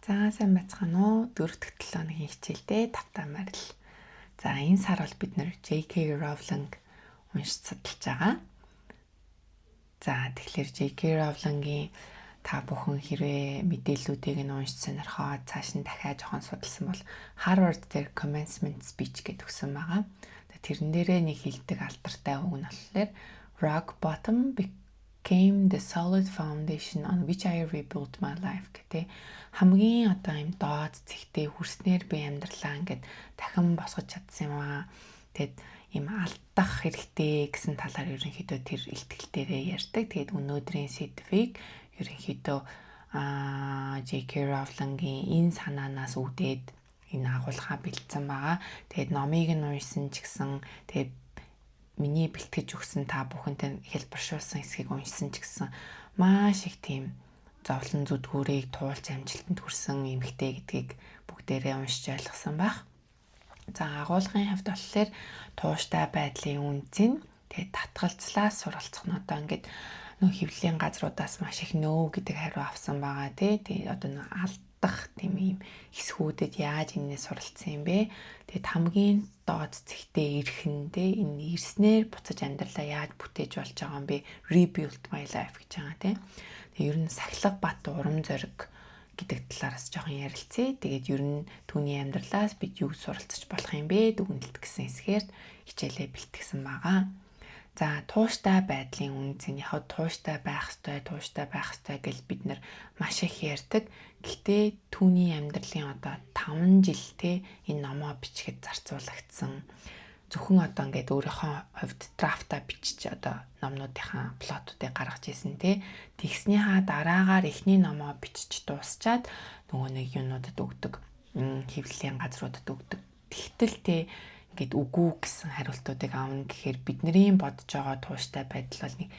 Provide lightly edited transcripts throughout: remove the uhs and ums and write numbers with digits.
За сайн байцгаана уу? 4-р 7 хоногийн хичээлдээ тавтамаар л. За энэ сар бол бид нэр J.K. Rowling уншиж судалж байгаа. За тэгэхээр J.K. Rowling-ийн та бүхэн хэрвээ мэдээллүүдийг нь уншиж сонирхоод цааш нь дахиад жоохон судалсан бол Harvard дээр commencement speech гэдэг өгсөн байгаа. Тэрэн дээрээ нэг хэлдэг алдартай үг нь болохоор rock bottom became the solid foundation on which I rebuilt my life гэдэг. Хамгийн одоо юм доод зэгтээ хүрснээр би амьдралаа ингээд дахин босгож чадсан юм аа. Тэгэд им алдах хэрэгтэй гэсэн талаар ерөнхийдөө тэр илтгэлтээрээ ярьдаг. Тэгээд өнөөдрийн сэдвийг ерөнхийдөө J.K. Rowling-ийн энэ санаанаас үүдээд энэ агуулгаа бэлдсэн байгаа. Тэгээд номыг нь уншсан ч гэсэн тэгээд миний бэлтгэж өгсөн та бүхэнтэй хэлбэршүүлсэн хэсгийг уншсан ч гэсэн маш их тийм зовлон зүдгүүрийг туулж амжилтанд хүрсэн эмэгтэй гэдгийг бүгдээрээ уншиж ойлгосон байх. За агуулгын хувьд болохоор тууштай байдлын үнцэн тэгээд татгалцлаас суралцах нь одоо ингээд нөх хөвлийн газруудаас маш их нөө гэдэг хариу авсан байгаа тий. Одоо нөө алдах тийм юм хэсгүүдэд яаж энэс суралцсан юм бэ? Тэгээд хамгийн доод зэгтээ ирэхэндээ энэ ирснээр буцаж амьдралаа яаж бүтээж болж байгаа юм бэ? Rebuild my life гэж байгаа тий. Тэгээд ер нь сахилга бат урам зориг гэдэг талаараас жоохон ярилцъя. Тэгээд ер нь түүний амьдралаас бид юу суралцж болох юм бэ? Дүгнэлт гэсэн хэсгээр хичээлээ бэлтгэсэн байгаа. За тууштай байдлын үнцэн яг тууштай байх ёстой гэж бид нар маш их ярьдаг. Гэхдээ түүний амьдралын одоо 5 жил те энэ номоо бичихэд зарцуулагдсан. Зөвхөн одоо ингээд өөрийнхөө хувьд драфта бичиж одоо номнуудынхаа плотуудыг гаргаж ирсэн те. Тэгснийхаа дараагаар эхний номоо бичиж дуусчаад нөгөө нэг юунуудад өгдөг. Хэвлэлийн газруудад өгдөг. Тэгтэл те ингээд үгүй гэсэн хариултуудыг аавна гэхээр бидний бодож байгаа тууштай байдал бол нэг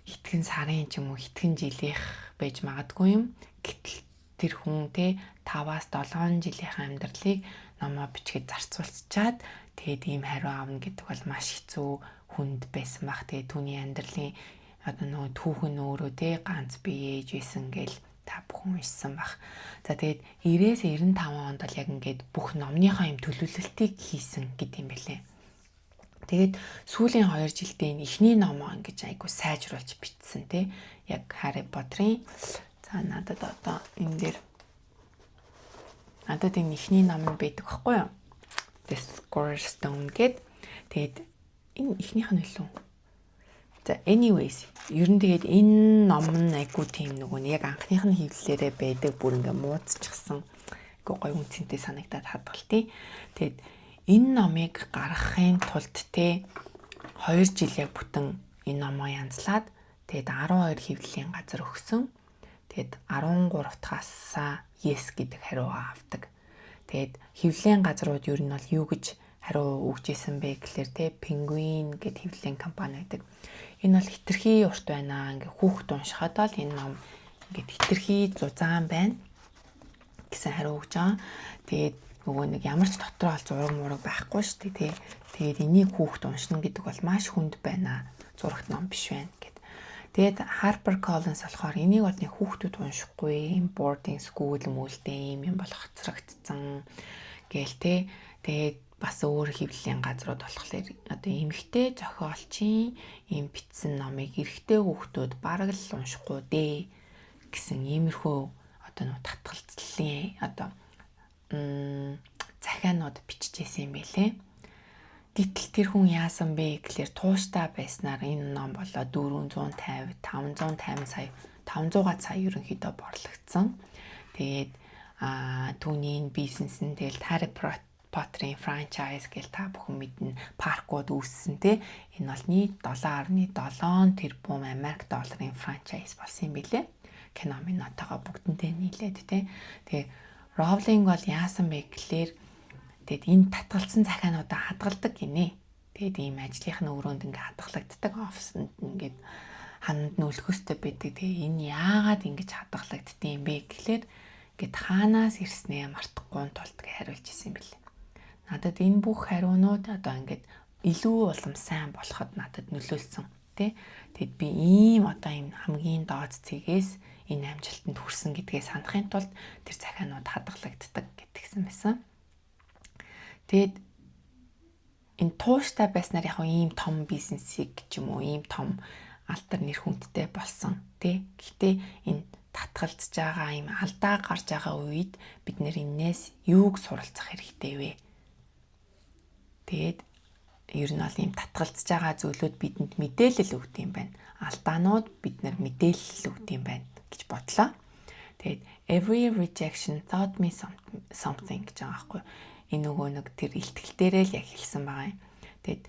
хитгэн сарын ч юм уу хитгэн жилийнх байж магадгүй юм. Гэтэл тэр хүн те 5-7 жилийнхаа амьдралыг номоо бичгээд зарцуулчаад тэгээд ийм хариу аавна гэдэг бол маш хэцүү хүнд байсан баг. Тэгээд түүний амьдралын одоо нөгөө түүхэн өөрөө те ганц бие ээж байсан гэл та бүхэн уншсан баг. За тэгээд 90-95 онд бол яг ингээд бүх номныхоо юм төлөвлөлтийг хийсэн гэдэг юм билээ. Тэгээд сүүлийн 2 жилдээ энэ эхний номоо ингэж айгу сайжруулж бичсэн те. Яг Harry Potter-ын за надад одоо энэ дээр надад энэ эхний ном нь байдаг байхгүй юу? The Sorcerer's Stone гэд. Тэгээд энэ эхнийх нь хэлв. За anyways ер нь тэгээд энэ ном нь айгу тийм нөгөө нь яг анхных нь хэвлэлээрээ байдаг бүр ингээ муудчихсан. Айгу гоё үнцэнтэй санагдаад хадгалтыг. Тэгээд энэ номыг гаргахын тулд те 2 жил яг бүтэн энэ номоо янзлаад тэгээд 12 хэвлэлийн газар өгсөн. Тэгээд 13 дахасаа yes гэдэг хариу авдаг. Тэгээд хэвлэлийн газрууд ер нь бол юу гэж хариу өгч исэн бэ гэхлээр те Penguin гэдэг хэвлэлийн компани байдаг. Энэ бол хитрхи урт байна. Ингээ хүүхэд уншихад бол энэ ном ингээ хитрхи зузаан байна гэсэн хариу өгч байгаа. Тэгээд нөгөө нэг ямар ч дотроо бол зураг мураг байхгүй шүү дээ тий. Тэгээд энийг хүүхэд уншина гэдэг бол маш хүнд байна. Зурагт ном биш байна гэд. Тэгээд Harper Collins болохоор энийг бол нэг хүүхдүүд уншихгүй юм boarding school мүүлдээ юм болох хоцрогдсон гээл тий. Тэгээд бас өөр хэвлэлийн газрууд болохоор одоо эмэгтэй зохиолчийн юм бичсэн номыг эрэгтэй хүүхдүүд бараг л уншихгүй дээ гэсэн иймэрхүү одоо нэг татгалцлын одоо захианууд бичижсэн юм байлээ. Гэтэл тэр хүн яасан бэ гэхлээр тууштай байснаар энэ ном болоо 450 500 сая ерөнхийдөө борлогдсон. Тэгээд түүний энэ бизнес нь тэгэл Harry Potter-ийн франчайз гэл та бүхэн мэднэ паркууд үүссэн те. Энэ бол нийт 7.7 тэрбум Америк долларын франчайз болсон юм билээ. Кино минутагаа бүгдэнтэй нийлээд те. Тэгээ Rowling бол яасан бэ гэхлээр тэгэд энэ татгалцсан захиануудаа хадгалдаг гинэ. Тэгэд ийм ажлынх нь өрөөнд ингээ хадгалагддаг офснд ингээд ханд нөлхөстэй байдаг. Тэгээ энэ яагаад ингэж хадгалагддсан юм бэ гэхлээр ингээд хаанаас ирснээ мартахгүй тулд хариулж исэн юм билээ. Надад энэ бүх хариунууд одоо ингээд илүү улам сайн болоход надад нөлөөлсөн тий. Тэгэд би ийм одоо энэ хамгийн доод цэгээс энэ амжилтанд хүрсэн гэдгээ санахын тулд тэр захианууд хадгалагддаг гэдгсэн байсан. Тэгээд энэ тууштай байснаар яг ийм том бизнесийг ч юм уу ийм том алдар нэр хүндтэй болсон тий. Гэхдээ энэ татгалзаж байгаа ийм алдаа гарч байгаа үед бид нэр энээс юуг суралцах хэрэгтэй вэ? Тэгээд ер нь бол ийм татгалзаж байгаа зүйлүүд бидэнд мэдээлэл өгд юм байна. Алдаанууд бид нар мэдээлэл өгд юм байна гэж бодлоо. Тэгээд every rejection taught me something гэж байгаа байхгүй. Энэ нөгөө нэг тэр илтгэл дээрээ л яг хэлсэн байгаа юм. Тэгээд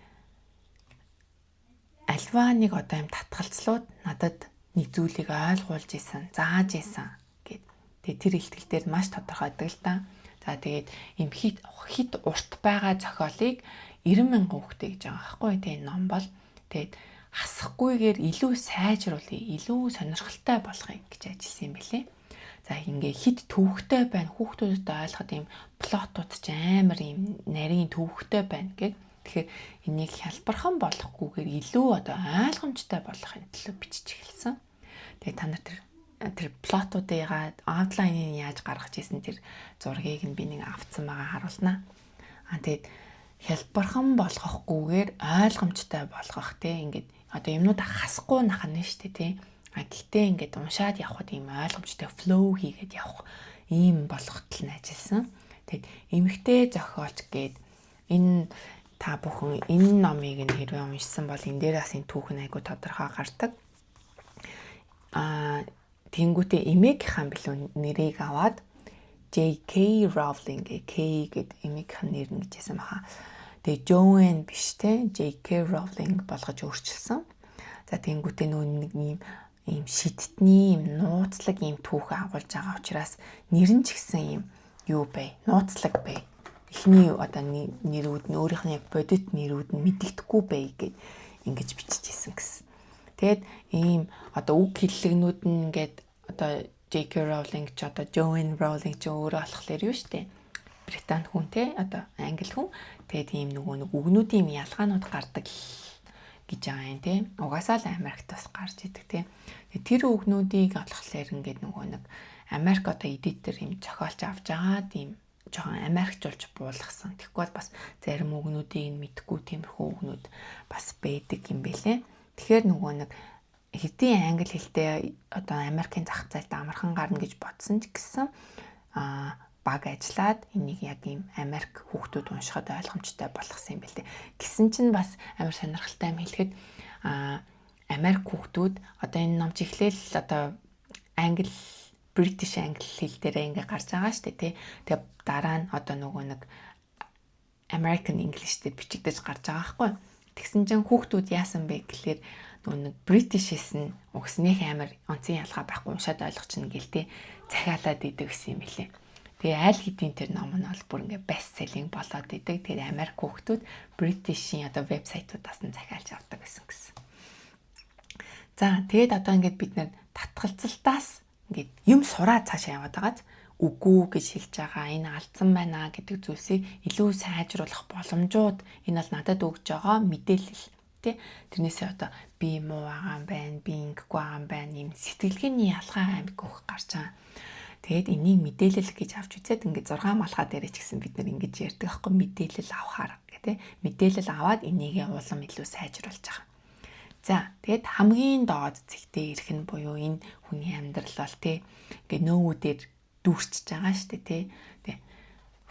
альва нэг одоо юм татгалцлууд надад нэг зүйлийг ойлгуулж исэн, зааж исэн гэд. Тэгээд тэр илтгэл дээр маш тодорхойдаг л та. За тэгээд им хит урт байгаа зохиолыг 90,000 хүүхдээ гэж байгаа байхгүй тийм ном бол. Тэгээд хасахгүйгээр илүү сайжруулъя, илүү сонирхолтой болгоё гэж ажилласан юм билээ. За ингээ хит төвхтэй байна. Хүүхдүүдэд ойлгоход юм плотууд ч амар юм нарийн төвхтэй байна гэх. Тэгэхээр энийг хялбархан болохгүйгээр илүү одоо ойлгомжтой болгохын төлөө бичиж эхэлсэн. Тэгээд та нар тэр плотуудыг аутлайныг яаж гаргаж ирсэн тэр зургийг нь би нэг авцсан байгаа харуулнаа. Тэгээд хялбархан болгохгүйгээр ойлгомжтой болгох тийм ингээд одоо юмнууд хасахгүй нах нь шүү дээ тийм. Гэхдээ ингээд уншаад явхад ийм ойлгомжтой flow хийгээд явах ийм болгохтол нь ажилласан. Тэгэд эмэгтэй зохиолч гээд энэ та бүхэн энэ номыг нь хэрвээ уншсан бол энэ дээр бас энэ түүхэн айгу тодорхой гардаг. Тэнгүүтээ эмээгийнхэн билүү нэрийг аваад J.K. Rowling K гэд эмээгийнхэн нэр нь гэжсэн баха. Тэгээ Joanne биш те J.K. Rowling болгож өөрчилсөн. За тэнгүүтээ нөө нэг ийм шидтний ийм нууцлаг ийм түүхэн агуулж байгаа учраас нэр нь ч гэсэн ийм юу бэ? Нууцлаг бэ. Эхний одоо нэрүүд нь өөрийнхний бодит нэрүүд нь мэддэхгүй бэ гэд ингэж бичижсэн гэсэн. Тэгэд ийм одоо үг хэллэгнүүд нь ингээд одоо J.K. Rowling ч одоо Joanne Rowling ч өөрөө болохоор юу штэ. Британи хүн те одоо англи хүн. Тэгэд ийм нэг үгнүүдийн ялгаанууд гардаг гэж байгаа юм те. Угаасаа л Америкт бас гарч идэг те. Тэр үгнүүдийг олохлоор ингээд нэг Америк одоо эдитер ийм зохиолч авч байгаа тийм жоохон Америкчулж буулгасан. Тэгэхгүй бас зарим үгнүүдийг нь мэдхгүй тиймэрхүү үгнүүд бас байдаг юм бэлээ. Тэгэхээр нэг хэдийн англи хэлтэй одоо Америкийн зах зээлд амархан гарна гэж бодсон ч гэсэн баг ажиллаад энийг яг ийм Америк хүүхдүүд уншихад ойлгомжтой болгосон юм билээ. Гэсэн чинь бас амар сонирхолтой юм хэлэхэд Америк хүүхдүүд одоо энэ ном чихлээл одоо British англи хэл дээрээ ингээ гарч байгаа шүү дээ тий. Тэгээ дараа нь одоо нэг American English дээр бичигдэж гарч байгаа байхгүй. Тэгсэн чинь хүүхдүүд яасан бэ гэхлээр нэг British хэлсэн угснэх амар онцгийн ялгаа байхгүй уншаад ойлгох чинь гэл тий. Захиалаад идэг гэсэн юм билээ. Тэгээ аль хэдийн тэр ном нь бол бүр ингээ best selling болоод идэг. Тэгээ Америк хүүхдүүд British-ийн одоо вебсайтуудаас нь захиалж авдаг гэсэн. За тэгээд одоо ингээд бид нэр татгалзалтаас ингээд юм сураад цаашаа яваад байгааз үгүй гэж хэлж байгаа энэ алдсан байна гэдэг зүйлсийг илүү сайжруулах боломжууд энэ бол надад өгж байгаа мэдээлэл тий. Тэрнээсээ одоо би муу байгаа юм байна, би ингэхгүй байгаа юм байна юм сэтгэлгээний ялгаа амиг өгөх гарч байгаа. Тэгээд энийг мэдээлэл гэж авч үзээд ингээд 6 малхаа дээрээ ч гэсэн бид нар ингэж ярьдаг аахгүй мэдээлэл авахаар тий. Мэдээлэл аваад энийгээ улам илүү сайжруулж байгаа. За тэгээд хамгийн доод зэгтээ ирэх нь буюу энэ хүний амьдрал бол тий ингээ нөөүүдээр дүүрчж байгаа шүү дээ тий. Тэгээ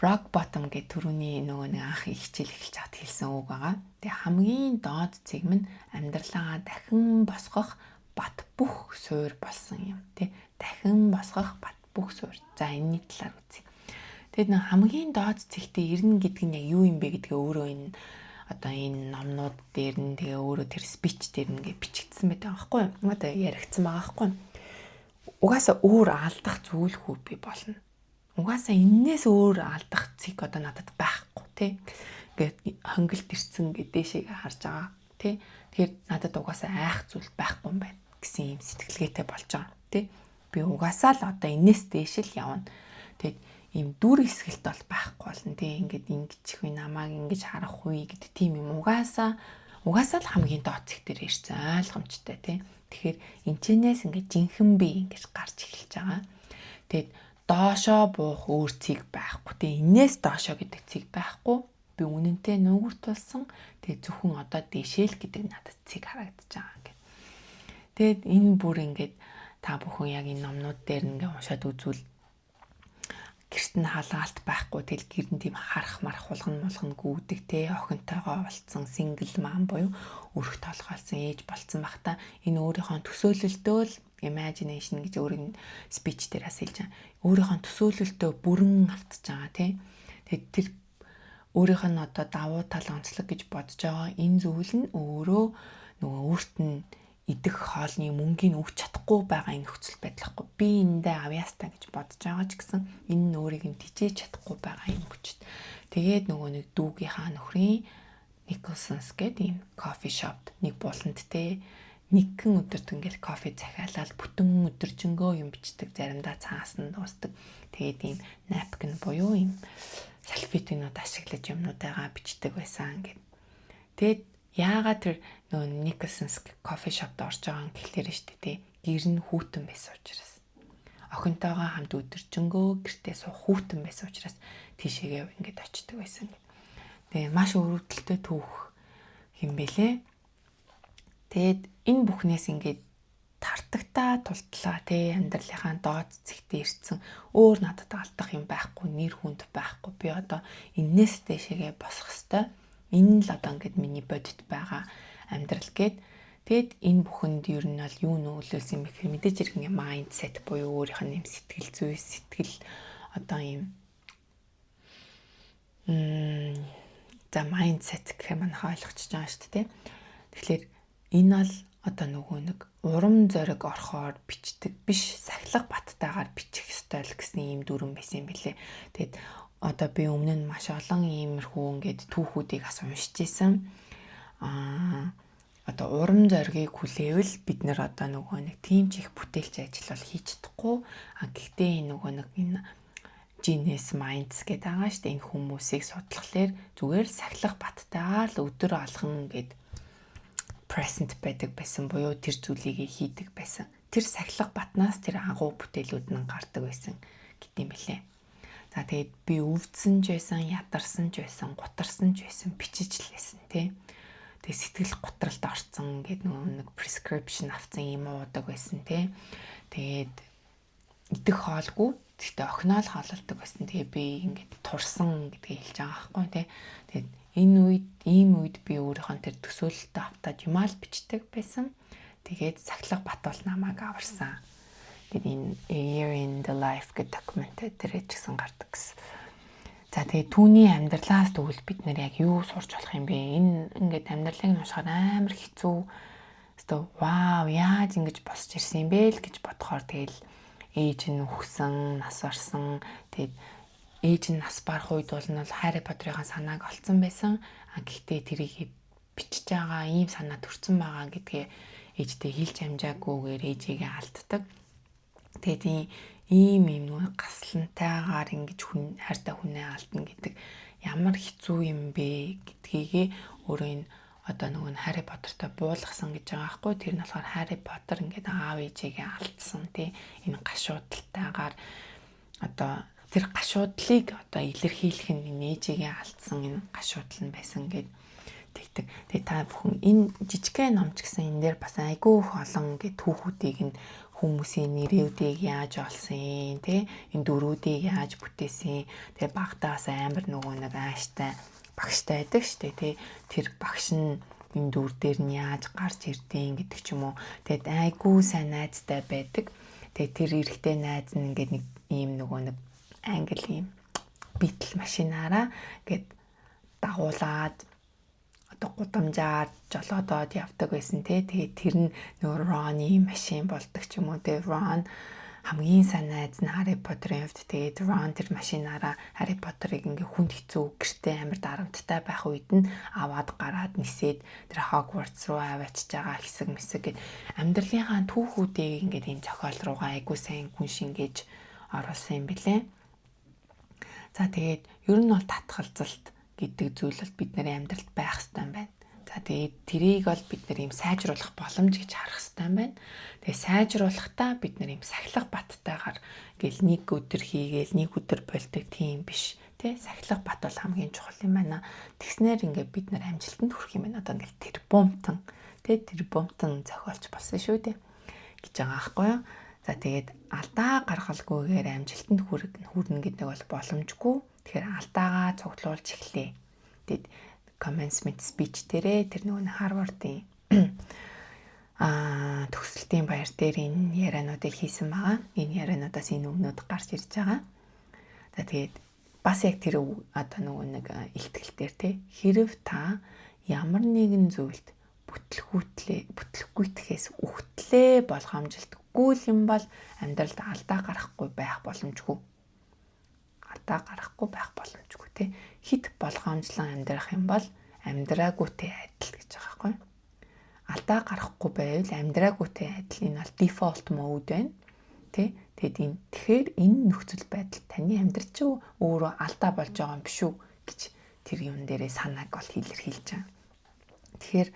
rock bottom гэх төрөний нэг анх их хичээл эхэлж хат хэлсэн үг байгаа. Тэгээ хамгийн доод зэм нь амьдралаа дахин босгох бат бүх суур болсон юм тий. Дахин босгох бат бүх суур. За энэний талаар үзье. Тэгээд нэг хамгийн доод зэгтээ ирнэ гэдэг нь яг юу юм бэ гэдгээ өөрөө энэ одоо энэ номнууд дээр нь тэгээ өөрөө тэр спич дээр нь ингээ бичигдсэн байдаг аахгүй юу? Одоо яригдсан байгаа аахгүй юу? Угаасаа өөр алдах зүйлгүй би болно. Угаасаа энээс өөр алдах зэг одоо надад байхгүй тий. Ингээ хонгилт ирсэн гэ дээшээ харж байгаа тий. Тэгэхээр надад угаасаа айх зүйл байхгүй юм байна гэсэн юм сэтгэлгээтэй болж байгаа тий. Би угаасаа л одоо энээс дээш л явна. Тэгээд ийм дүр эсгэлт бол байхгүй болно тий. Ингээд ингэчих үе намайг ингэж харах үе гэдэг тийм юм угаасаа л хамгийн доод зэг дээр ирсэн ойлгомжтой тий. Тэгэхээр энэчнээс ингээд жинхэнэ бие ингэж гарч эхэлж байгаа. Тэгэд доошоо буух өөр цэг байхгүй. Тэгээ энээс доошоо гэдэг цэг байхгүй. Би үнэнтэй нүүгүр тулсан. Тэгээ зөвхөн одоо дэшээл гэдэг надад цэг харагдаж байгаа ингээд. Тэгэд энэ бүр ингээд та бүхэн яг энэ номнууд дээр ингээд уншаад үзвэл гэрт нь хаалгаалт байхгүй. Тэгэл гэр нь тийм харах марах хулган гүйдэг те, охинтойгоо болцсон сингл мам буюу өрх толгойлсон ээж болцсон бахта энэ өөрийнхөө төсөөлөлтөө л imagination гэж өөрийн speech дээрээс хэлж байгаа. Өөрийнхөө төсөөлөлтөө бүрэн автаж байгаа тий. Тэгээд тэр өөрийнх нь одоо давуу тал онцлог гэж бодож байгаа энэ зүйл нь өөрөө нөгөө өөрт нь идэх хоолны мөнгийг өгч чадахгүй байгаа энэ нөхцөл байдал байхгүй. Би эндээ авьяастай гэж бодож байгаа ч гэсэн энэ нь өөрийг нь тижээж чадахгүй байгаа юм хүчит. Тэгээд нөгөө нэг дүүгийнхаа нөхрийн Nicholson's гэдэг энэ кофе шопт нэг буланд те нэгэн өдөрт ингээл кофе захиалаад бүтэн өдөржингөө юм бичдэг, заримдаа цаас нь дуустдаг. Тэгээд ийм napkin буюу ийм салфетинууд ашиглаж юмнуудаа бичдэг байсан ингээд. Тэгээд яагаад тэр нөгөө Nicholson's кофе шопт орж байгаа юм гэхлээр шүү дээ. Гэр нь хүүтэн байсан учраас. Охинтойгоо хамт өдөржингөө гэртээ суух хүүтэн байсан учраас тийшээгээ ингээд очдөг байсан. Тэгээ маш өрөвдөлтөй түүх юм бэлээ. Тэгээд энэ бүхнээс ингээд тартагтаа тултлаа тий амьдралынхаа доод зэгтээ ирсэн өөр надад алдах юм байхгүй, нэр хүнд байхгүй. Би одоо энэс дэшегээ босох хэвээр. Энэ л одоо ингээд миний бодит байгаа амьдрал гээд тэгэд энэ бүхэнд ер нь бол юу нөлөөлсөн юм бэ гэхээр мэдээж хэрэг ингээд майндсет буюу өөрийнх нь юм сэтгэл зүй сэтгэл одоо юм за майндсет гэх юм ойлгочихж байгаа шүү дээ. Тэгэхээр энэ бол одоо нөгөө нэг урам зориг орохоор бичдэг биш, сахилга баттайгаар бичих ёстой л гэсэн ийм дүрэн байсан юм билээ. Тэгэд одоо би өмнө нь маш олон иймэрхүү ингээд түүхүүдийг бас уншиж исэн. Одоо урам зоригийг хүлээвэл бид нэр одоо нөгөө нэг тийм ч их бүтээлч ажил бол хийж чадахгүй. Гэхдээ энэ нөгөө нэг энэ genius minds гэдэг байгаа шүү дээ. Энэ хүмүүсийг судлахлаар зүгээр сахилга баттайгаар л өдөр алган ингээд present байдаг байсан буюу тэр зүйлийг хийдэг байсан. Тэр сахилга батнаас тэр агуу бүтээлүүд нь гардаг байсан гэдэм билээ. За тэгээд би өвдсөн ч байсан, ядарсан ч байсан, гутарсан ч байсан, бичиж л байсан тий. Тэгээд сэтгэл гутралд орсон гэдэг нэг prescription авсан юм уудаг байсан тий. Тэгээд идэх хоолгүй гэхдээ охиноо л хоололдог байсан. Тэгээ би ингээд турсан гэдгийг хэлж байгаа байхгүй тий. Тэгээд энэ үед ийм үед би өөрийнхөө тэр төсөөлөлтөд автаад юмаа л бичдэг байсан. Тэгээд сахилга бат бол намайг аварсан. Тэгээд энэ A Year in the Life гэдэг докюментary ч гэсэн гардаг гэсэн. За тэгээд түүний амьдралаас тэгвэл бид нэр яг юу сурч болох юм бэ? Энэ ингээд амьдралыг нь уншихаар амар хэцүү. Өстө вау яаж ингэж босч ирсэн юм бэ л гэж бодохоор тэгэл ээж нь өгсөн, нас барсан. Тэгээд ээж нь нас барах үед бол Harry Potter-ийн санааг олцсон байсан. Гэхдээ тэрийг бичиж байгаа ийм санаа төрсэн байгаа гэдгээ ээжтэй хэлж амжаагүйгээр ээжигээ алддаг. Тэгээд ийм нэг гаслантайгаар ингэж хайртай хүнээ алдна гэдэг ямар хэцүү юм бэ гэдгийг өөрөө энэ одоо нөгөө Harry Potter-тай буулгасан гэж байгаа байхгүй. Тэр нь болохоор Harry Potter ингээд аав ээжигээ алдсан тий. Энэ гашуудалтайгаар одоо тэр гашуудлыг одоо илэрхийлэх нь нээжигээ алдсан энэ гашуудл нь байсан гэд тэгдэг. Тэгээ та бүхэн энэ жижигхэн номч гэсэн энэ дээр бас айгүй олон гэд түүхүүдийг нь хүмүүсийн нэрүүдийг яаж олсон тий энэ дөрүүдийг яаж бүтээсэн. Тэгээ багтаас амар нөгөө нэг ааштай багштай байдаг штэ тий тэр багш нь энэ дүр дээр нь яаж гарч ирдیں гэдэг ч юм уу. Тэгээд айгүй сайн найзтай байдаг. Тэгээд тэр эрэгтэй найз нь ингээд нэг ийм нөгөө нэг англи битл машинаараа гээд дагуулад одоо гудамжаар жолоодоод явдаг байсан тий. Тэгээд тэр нь нөгөө Ron-ы машин болдог ч юм уу. Тэгээд Ron хамгийн сайн найз нь Harry Potter-ийн хувьд тэгээд Ron тэр машинаараа Harry Potter-ыг ингээ хүнд хэцүү гэртээ амар дарамттай байх үед нь аваад гараад нисээд тэр Hogwarts руу аваачж байгаа хэсэг мэсэг гэд амьдралынхаа түүхүүдийг ингээ энэ зохиол руугаа айгуу сайн хүн шингээж оруулсан юм билээ. За тэгээд ер нь бол татгалзалт гэдэг зүйл бол бидний амьдралд байх ёстой юм байна. За За тэгээд тэрийг бол бид нар ийм сайжруулах боломж гэж харах хэрэгтэй юм байна. Тэгээд сайжруулахдаа бид нар ийм сахилах баттайгаар гэл нэг өдөр хийгээл нэг өдөр болдог тийм биш. Тэ сахилах бат бол хамгийн чухал юм байна. Тэгснээр ингээд бид нар амжилтанд хүрэх юм байна. Одоо ингээд тэр бомтон зохиолч болсон шүү дээ гэж байгаа аахгүй юу. За тэгээд алдаа гаргалгүйгээр амжилтанд хүрнэ гэдэг бол боломжгүй. Тэгэхээр алдаагаа цуглуулж эхлэе. Тэгээд commencement speech дээрээ тэр нөгөө Harvard-ийн төгсөлтийн баяр дээр энэ яриануудыг хийсэн байгаа. Энэ яриануудаас энэ үгнүүд гарч ирж байгаа. За тэгээд бас яг тэр одоо нөгөө нэг ихтгэлээр те хэрв та ямар нэгэн зүйлд бүтлгүүтгэхээс үхтлээ болгоомжилтгүй юм бол амьдралд алдаа гарахгүй байх боломжгүй. Тэ хит болгоомжлон амьдрах юм бол амьдраагүйтэй адил гэж байгаа байхгүй. Алдаа гарахгүй байвал амьдраагүйтэй адил. Энэ бол default mode байна. Тэгэхээр энэ нөхцөл байдал таны амьдрал чи өөрөө алдаа болж байгаа юм биш үү гэж тэр юм дээрээ санааг бол илэрхийлж байгаа. Тэгэхээр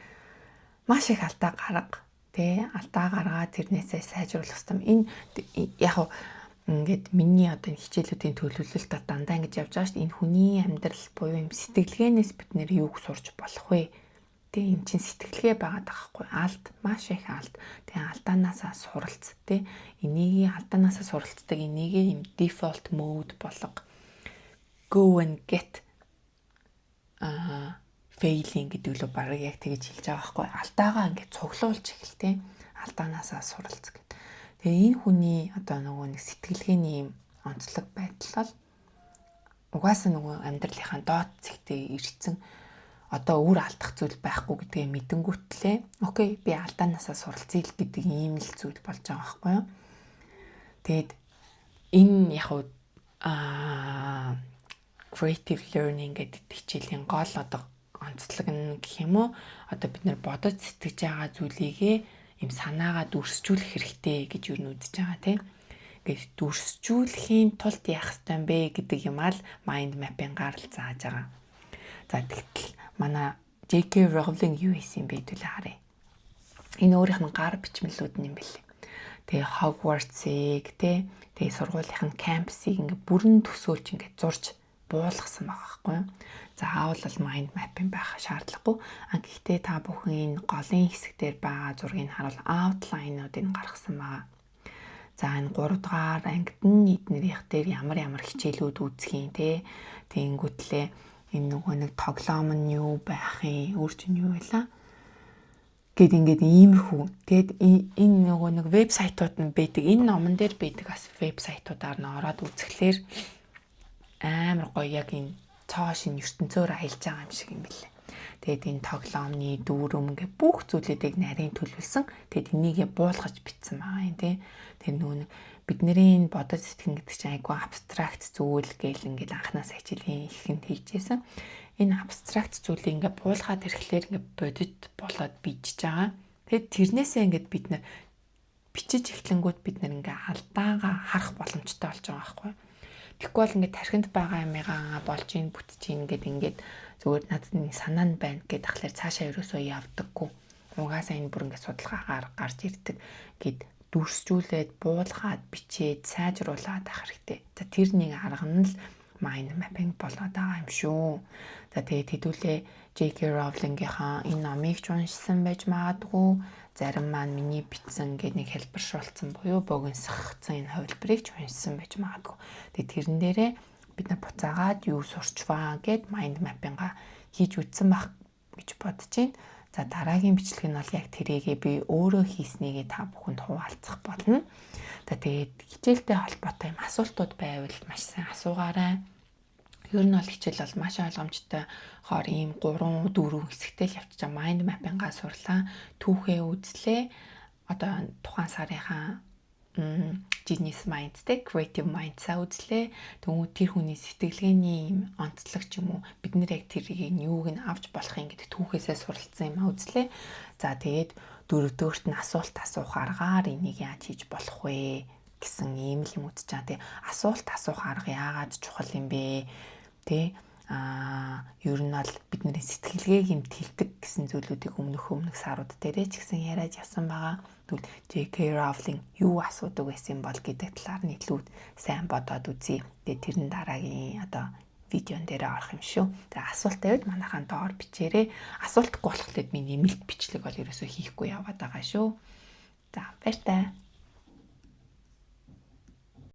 маш их алдаа гарга. Алдаа гаргаад тэрнээсээ сайжруулах хэрэгтэй. Энэ яг ингээд миний одоо хичээлүүдийн төлөвлөлт дандаа ингэж явж байгаа шүү дээ. Энэ хүний амьдрал буюу юм сэтгэлгээнээс бид нэр юуг сурч болох вэ? Энд чинь сэтгэлгээ байгаад байгаа хгүй. Алд, маш их алд. Алдаанаасаа суралц. Энийг алдаанаасаа суралцдаг энийг юм default mode болго. Go and get failing гэдэг л баг яг тэгэж хэлж байгаа хгүй. Алдаагаа ингээд цуглуулж эхэлтэй. Алдаанаасаа суралц гэдэг. Тэгээ энэ хүний одоо нөгөө нэг сэтгэлгээний юм онцлог байдал бол угаасаа нөгөө амьдралынхаа доод зэгтээ ирсэн одоо үр алдах зүйл байхгүй гэдгээ мэдэнгүүтлээ окей би алдаанаасаа суралцъя л гэдэг ийм л зүйл болж байгаа байхгүй юу. Тэгээд энэ яг creative learning гэдэг хичээлийн гол одоо онцлог нь гэх юм уу одоо бид нэр бодож сэтгэж байгаа зүйлийгээ им санаагаа дүрсжүүлэх хэрэгтэй гэж юу нүдэж байгаа тийм. Ингээд дүрсжүүлэхийн тулд яах ёстой юм бэ гэдэг юм аа л mind mapping-гаар л зааж байгаа. За тэгтэл манай J.K. Rowling юу хийсэн бэ гэдээ харъя. Энэ өөрийнх нь гар бичмэлүүд нь юм бэлээ. Тэгээ Hogwarts-ыг тэгээ сургуулийнх нь кампусыг ингээд бүрэн төсөөлж ингээд зурж буулгасан байгаа байхгүй юу. Заавал бол mind mapping байх шаардлагагүй. Гэхдээ та бүхэн энэ голын хэсгээр байгаа зургийг харуул outline-уудыг гаргасан байгаа. За энэ 3 дугаар ангид нь эднэрийнх дээр ямар хичээлүүд үүсгэн тэнгүүтлээ энэ нөгөө нэг тоглоом нь юу байх юм, өөр чинь юу байлаа гэд ингээд иймэрхүү. Тэгэд энэ нөгөө нэг вебсайтууд нь байдаг. Энэ номон дээр байдаг бас вебсайтуудаар нь ороод үзэхлээр амар гоё яг энэ цоо шин ертөнцөөр аялж байгаа юм шиг юм билээ. Тэгэд энэ тоглоомны дүүрэн гэ бүх зүйлүүдийг нарийн төлөвлөсөн. Тэгэд энийг буулгаж бичсэн байгаа юм тий. Тэр нөгөө бидний бодож сэтгэн гэдэг чинь айгүй абстракт зүйл гэл ингээд анханаас хичээлийн ихэнд хийжсэн. Энэ абстракт зүйлийг ингээд буулгаад ирэхлээр ингээд бодит болоод бичиж байгаа. Тэгэд тэрнээсээ ингээд бид нар бичиж эхлэнгүүт бид нар ингээд алдаагаа харах боломжтой болж байгаа байхгүй. Тэгэхгүй бол ингээд тархинд байгаа юмгаа болж ийн бүтэж ийн ингээд зүгээр надад нэг санаа нь байна гэд ахлаар цаашаа ерөөсөө явдаггүй. Угаасаа энэ бүр ингээд судалгаагаар гарч ирдэг гэд дүрсжүүлээд буулгаад бичээд сайжруулаад авах хэрэгтэй. За тэр нэг арга нь л mind mapping болоод байгаа юм шүү. За тэгээд хэдүүлээ J.K. Rowling-ийнхаа энэ номыг ч уншсан байж магадгүй. Зарим маань миний бичсэн гэдэг нэг хэлбэршүүлсэн буюу богиносгцсан энэ хувилбарыг ч уншсан байж магадгүй. Тэгээд тэрэн дээрээ бид нар буцаагаад юу сурчваа гэд mind mapping-а хийж үзсэн байх гэж бодож байна. За дараагийн бичлэг нь бол яг тэрийгээ би өөрөө хийснийгээ та бүхэнд хуваалцах болно. За тэгээд хичээлтэй холбоотой юм асуултууд байвал маш сайн асуугаарай. Ер нь бол хичээл бол маш ойлгомжтой хоор ийм 3 4 хэсэгтэй л явчихж байгаа. Mind mapping-аа сурлаа, түүхээ үзлээ. Одоо тухайн сарынхаа genius mindset, creative mindset үзлээ. Тэгвэл тэр хүний сэтгэлгээний юм онцлог ч юм уу бид нэр яг тэрийг юуг нь авч болох юм гэдэг түүхээсээ суралцсан юм үзлээ. За тэгээд дөрөвдүгüрт нь асуулт асуух аргаар энийг яаж хийж болох вэ гэсэн ийм л юм үзэж байгаа. Тэг асуулт асуух арга яагаад чухал юм бэ? Тэ Ер нь бол бидний сэтгэлгээг хэмтэлдэг гэсэн зүйлүүдийг өмнөх сарууд дээрээ ч гэсэн яриад явсан байгаа. Тэгвэл J.K. Rowling юу асуудаг байсан бол гэдэг талаар нь илүү сайн бодоод үзье. Тэгээ тэрэн дараагийн видеон дээр орох юм шүү. Тэгээ асуулт тавьд манайхаа доор бичээрэй. Асуултгүй болохоор би нэмэлт бичлэг бол ерөөсөө хийхгүй яваад байгаа шүү. За баяр таа.